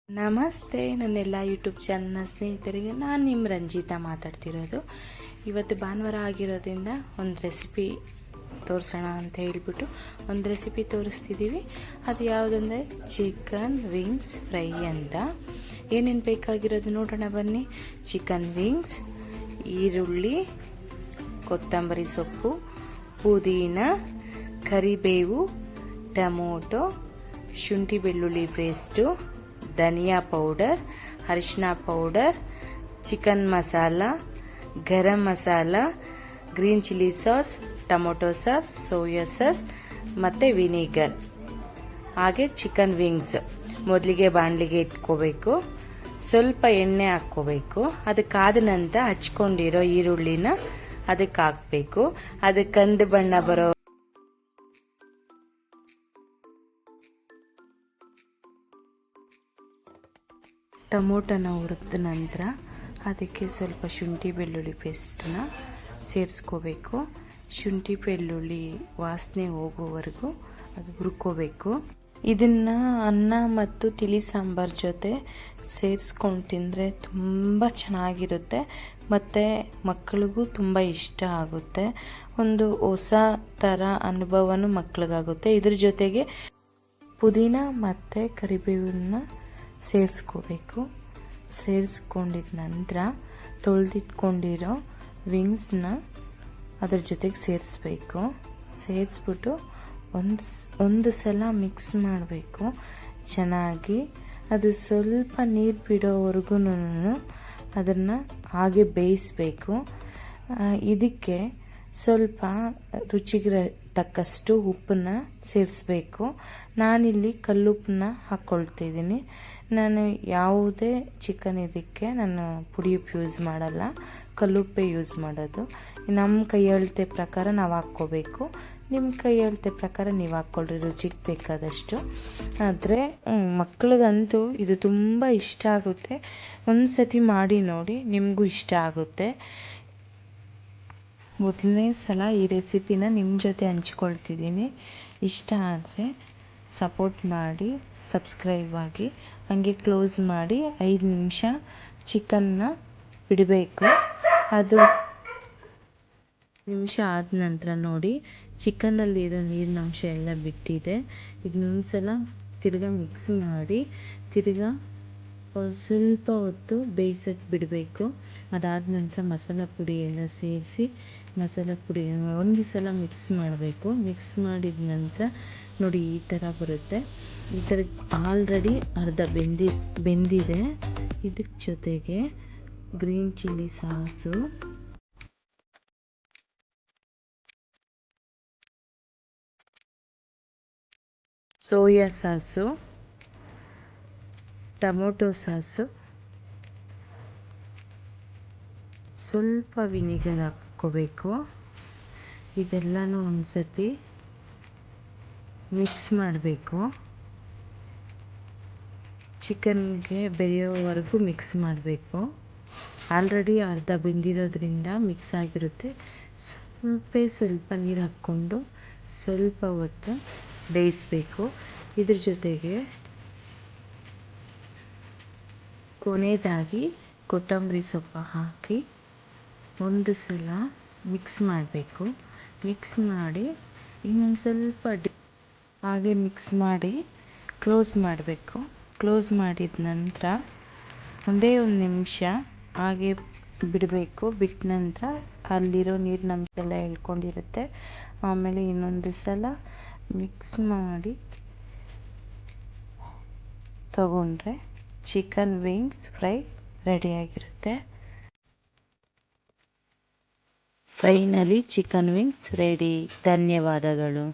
ನಮಸ್ತೆ ನನ್ನೆಲ್ಲ ಯೂಟ್ಯೂಬ್ ಚಾನಲ್ನ ಸ್ನೇಹಿತರಿಗೆ. ನಾನು ನಿಮ್ಮ ರಂಜಿತಾ ಮಾತಾಡ್ತಿರೋದು. ಇವತ್ತು ಭಾನುವಾರ ಆಗಿರೋದ್ರಿಂದ ಒಂದು ರೆಸಿಪಿ ತೋರಿಸೋಣ ಅಂತ ಹೇಳ್ಬಿಟ್ಟು ಒಂದು ರೆಸಿಪಿ ತೋರಿಸ್ತಿದ್ದೀವಿ. ಅದು ಯಾವುದಂದರೆ ಚಿಕನ್ ವಿಂಗ್ಸ್ ಫ್ರೈ ಅಂತ. ಏನೇನು ಬೇಕಾಗಿರೋದು ನೋಡೋಣ ಬನ್ನಿ. ಚಿಕನ್ ವಿಂಗ್ಸ್, ಈರುಳ್ಳಿ, ಕೊತ್ತಂಬರಿ ಸೊಪ್ಪು, ಪುದೀನ, ಕರಿಬೇವು, ಟೊಮೊಟೊ, ಶುಂಠಿ ಬೆಳ್ಳುಳ್ಳಿ ಪೇಸ್ಟು, ಧನಿಯಾ ಪೌಡರ್, ಅರಿಶಿನ powder, chicken masala, garam masala, green chilli sauce, tomato sauce, soya sauce ಮತ್ತು ವಿನಿಗರ್. ಹಾಗೆ ಚಿಕನ್ ವಿಂಗ್ಸ್ ಮೊದಲಿಗೆ ಬಾಣಲಿಗೆ ಇಟ್ಕೋಬೇಕು. ಸ್ವಲ್ಪ ಎಣ್ಣೆ ಹಾಕ್ಕೋಬೇಕು. ಅದಕ್ಕಾದ ನಂತರ ಹಚ್ಕೊಂಡಿರೋ ಈರುಳ್ಳಿನ ಅದಕ್ಕೆ ಹಾಕಬೇಕು. ಅದಕ್ಕೆ ಕಂದು ಬಣ್ಣ ಬರೋ ಟೊಮೊಟೊನ ಹುರಿದ ನಂತರ ಅದಕ್ಕೆ ಸ್ವಲ್ಪ ಶುಂಠಿ ಬೆಳ್ಳುಳ್ಳಿ ಪೇಸ್ಟನ್ನ ಸೇರಿಸ್ಕೋಬೇಕು. ಶುಂಠಿ ಬೆಳ್ಳುಳ್ಳಿ ವಾಸನೆ ಹೋಗೋವರೆಗೂ ಅದು ಹುರ್ಕೋಬೇಕು. ಇದನ್ನ ಅನ್ನ ಮತ್ತು ತಿಳಿ ಸಾಂಬಾರ್ ಜೊತೆ ಸೇರಿಸ್ಕೊಂಡು ತಿಂದರೆ ತುಂಬ ಚೆನ್ನಾಗಿರುತ್ತೆ ಮತ್ತು ಮಕ್ಕಳಿಗೂ ತುಂಬ ಇಷ್ಟ ಆಗುತ್ತೆ. ಒಂದು ಹೊಸ ಥರ ಅನುಭವನೂ ಮಕ್ಕಳಿಗಾಗುತ್ತೆ. ಇದ್ರ ಜೊತೆಗೆ ಪುದೀನ ಮತ್ತು ಕರಿಬೇವನ್ನ ಸೇರಿಸ್ಕೋಬೇಕು. ಸೇರಿಸ್ಕೊಂಡಿದ ನಂತರ ತೊಳೆದಿಟ್ಕೊಂಡಿರೋ ವಿಂಗ್ಸ್ನ ಅದ್ರ ಜೊತೆಗೆ ಸೇರಿಸ್ಬೇಕು. ಸೇರಿಸ್ಬಿಟ್ಟು ಒಂದು ಸಲ ಮಿಕ್ಸ್ ಮಾಡಬೇಕು ಚೆನ್ನಾಗಿ. ಅದು ಸ್ವಲ್ಪ ನೀರು ಬಿಡೋವರೆಗೂ ಅದನ್ನು ಹಾಗೆ ಬೇಯಿಸಬೇಕು. ಇದಕ್ಕೆ ಸ್ವಲ್ಪ ರುಚಿಗೆ ತಕ್ಕಷ್ಟು ಉಪ್ಪನ್ನ ಸೇರಿಸ್ಬೇಕು. ನಾನಿಲ್ಲಿ ಕಲ್ಲುಪ್ಪನ್ನ ಹಾಕ್ಕೊಳ್ತಿದ್ದೀನಿ. ನಾನು ಯಾವುದೇ ಚಿಕನ್ ಇದಕ್ಕೆ ನಾನು ಪುಡಿ ಉಪ್ಪು ಯೂಸ್ ಮಾಡಲ್ಲ, ಕಲ್ಲುಪ್ಪೇ ಯೂಸ್ ಮಾಡೋದು. ನಮ್ಮ ಕೈ ಅಳತೆ ಪ್ರಕಾರ ನಾವು ಹಾಕ್ಕೋಬೇಕು. ನಿಮ್ಮ ಕೈ ಅಳತೆ ಪ್ರಕಾರ ನೀವು ಹಾಕ್ಕೊಳ್ರಿ ರುಚಿಗೆ ಬೇಕಾದಷ್ಟು. ಆದರೆ ಮಕ್ಳಿಗಂತೂ ಇದು ತುಂಬ ಇಷ್ಟ ಆಗುತ್ತೆ. ಒಂದು ಸತಿ ಮಾಡಿ ನೋಡಿ, ನಿಮಗೂ ಇಷ್ಟ ಆಗುತ್ತೆ. ಮೊದಲನೇ ಸಲ ಈ ರೆಸಿಪಿನ ನಿಮ್ಮ ಜೊತೆ ಹಂಚ್ಕೊಳ್ತಿದ್ದೀನಿ. ಇಷ್ಟ ಆದರೆ ಸಪೋರ್ಟ್ ಮಾಡಿ, ಸಬ್ಸ್ಕ್ರೈಬ್ ಆಗಿ, ಹಾಗೆ ಕ್ಲೋಸ್ ಮಾಡಿ 5 ನಿಮಿಷ ಚಿಕನ್ನ ಬಿಡಬೇಕು. ಅದು ನಿಮಿಷ ಆದ ನಂತರ ನೋಡಿ ಚಿಕನ್ನಲ್ಲಿರೋ ನೀರಿನಂಶ ಎಲ್ಲ ಬಿಟ್ಟಿದೆ. ಇದನ್ನೊಂದು ಸಲ ತಿರ್ಗಾ ಮಿಕ್ಸ್ ಮಾಡಿ ತಿರ್ಗಾ ಸ್ವಲ್ಪ ಹೊತ್ತು ಬೇಯಿಸೋಕ್ಕೆ ಬಿಡಬೇಕು. ಅದಾದ ನಂತರ ಮಸಾಲ ಪುಡಿ ಎಲ್ಲ ಸೇರಿಸಿ ಮಸಾಲ ಪುಡಿ ಒಂದು ಸಲ ಮಿಕ್ಸ್ ಮಾಡಬೇಕು. ಮಿಕ್ಸ್ ಮಾಡಿದ ನಂತರ ನೋಡಿ ಈ ಥರ ಬರುತ್ತೆ. ಈ ಥರ ಆಲ್ರೆಡಿ ಅರ್ಧ ಬೆಂದಿದೆ. ಇದಕ್ಕೆ ಜೊತೆಗೆ green chilli sauce, soya sauce, tomato sauce, ಸ್ವಲ್ಪ ವಿನಿಗರ್ ಹಾಕ್ಕೋಬೇಕು. ಇದೆಲ್ಲನೂ ಒಂದು ಸತಿ ಮಿಕ್ಸ್ ಮಾಡಬೇಕು. ಚಿಕನ್ಗೆ ಬೇಯೋವರೆಗೂ ಮಿಕ್ಸ್ ಮಾಡಬೇಕು. ಆಲ್ರೆಡಿ ಅರ್ಧ ಬೆಂದಿರೋದ್ರಿಂದ ಮಿಕ್ಸ್ ಆಗಿರುತ್ತೆ. ಸ್ವಲ್ಪ ನೀರು ಹಾಕ್ಕೊಂಡು ಸ್ವಲ್ಪ ಹೊತ್ತು ಬೇಯಿಸಬೇಕು. ಇದ್ರ ಜೊತೆಗೆ ಕೊನೆಯದಾಗಿ ಕೊತ್ತಂಬರಿ ಸೊಪ್ಪು ಹಾಕಿ ಒಂದು ಸಲ ಮಿಕ್ಸ್ ಮಾಡಬೇಕು. ಮಿಕ್ಸ್ ಮಾಡಿ ಇನ್ನೊಂದು ಸ್ವಲ್ಪ ಹಾಗೆ ಮಿಕ್ಸ್ ಮಾಡಿ ಕ್ಲೋಸ್ ಮಾಡಬೇಕು. ಕ್ಲೋಸ್ ಮಾಡಿದ ನಂತರ ಒಂದೇ ಒಂದು ನಿಮಿಷ ಹಾಗೆ ಬಿಡಬೇಕು. ಬಿಟ್ಟ ನಂತರ ಅಲ್ಲಿರೋ ನೀರಿನಂಶ ಎಲ್ಲ ಎಳ್ಕೊಂಡಿರುತ್ತೆ. ಆಮೇಲೆ ಇನ್ನೊಂದು ಸಲ ಮಿಕ್ಸ್ ಮಾಡಿ ತಗೊಂಡ್ರೆ ಚಿಕನ್ ವಿಂಗ್ಸ್ ಫ್ರೈ ರೆಡಿಯಾಗಿರುತ್ತೆ. Finally chicken wings ready. ಧನ್ಯವಾದಗಳು.